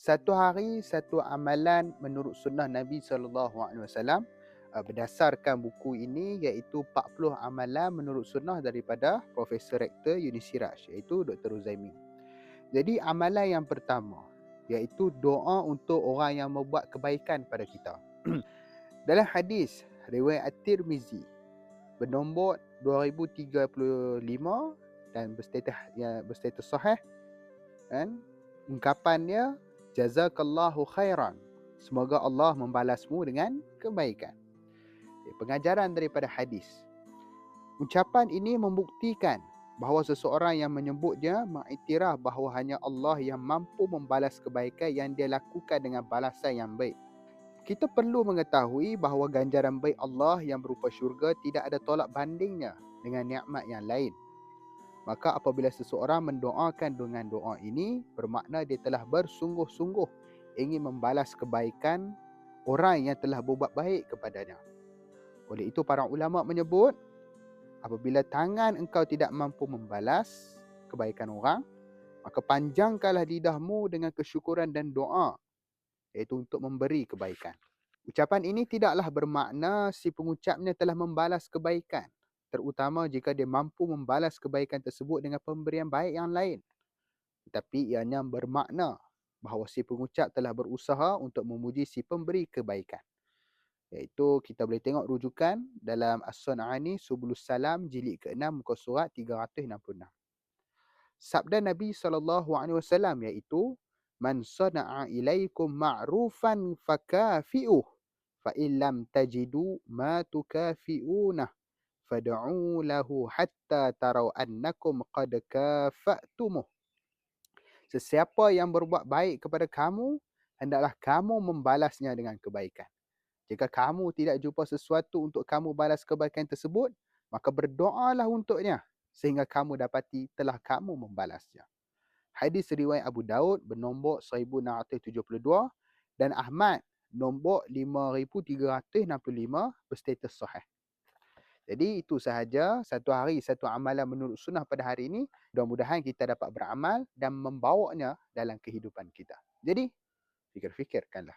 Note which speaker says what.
Speaker 1: Satu hari, satu amalan menurut sunnah Nabi SAW berdasarkan buku ini iaitu 40 amalan menurut sunnah daripada Profesor Rektor Uni Siraj iaitu Dr. Uzaimin. Jadi amalan yang pertama iaitu doa untuk orang yang membuat kebaikan pada kita. Dalam hadis riwayat At-Tirmizi bernombor 2035 dan berstatus sahih, kan? Ungkapannya jazakallahu khairan. Semoga Allah membalasmu dengan kebaikan. Pengajaran daripada hadis. Ucapan ini membuktikan bahawa seseorang yang menyebutnya mengiktiraf bahawa hanya Allah yang mampu membalas kebaikan yang dia lakukan dengan balasan yang baik. Kita perlu mengetahui bahawa ganjaran baik Allah yang berupa syurga tidak ada tolak bandingnya dengan nikmat yang lain. Maka apabila seseorang mendoakan dengan doa ini, bermakna dia telah bersungguh-sungguh ingin membalas kebaikan orang yang telah berbuat baik kepadanya. Oleh itu para ulama menyebut, apabila tangan engkau tidak mampu membalas kebaikan orang, maka panjangkanlah lidahmu dengan kesyukuran dan doa, iaitu untuk memberi kebaikan. Ucapan ini tidaklah bermakna si pengucapnya telah membalas kebaikan, terutama jika dia mampu membalas kebaikan tersebut dengan pemberian baik yang lain. Tetapi ianya bermakna bahawa si pengucap telah berusaha untuk memuji si pemberi kebaikan. Iaitu kita boleh tengok rujukan dalam As-Sun'ani Subulus Salam jilid ke-6 muka surat 366. Sabda Nabi SAW iaitu man sana'a ilaikum ma'rufan fakafi'uh fa illam tajidu ma tukafi'unah fad'u lahu hatta tarau annakum qad kafa'tumuh. Sesiapa yang berbuat baik kepada kamu, hendaklah kamu membalasnya dengan kebaikan. Jika kamu tidak jumpa sesuatu untuk kamu balas kebaikan tersebut, maka berdoalah untuknya sehingga kamu dapati telah kamu membalasnya. Hadis riwayat Abu Daud bernombor 1672 dan Ahmad nombor 5365 berstatus sahih. Jadi itu sahaja satu hari satu amalan menurut sunnah pada hari ini. Mudah-mudahan kita dapat beramal dan membawanya dalam kehidupan kita. Jadi fikir-fikirkanlah.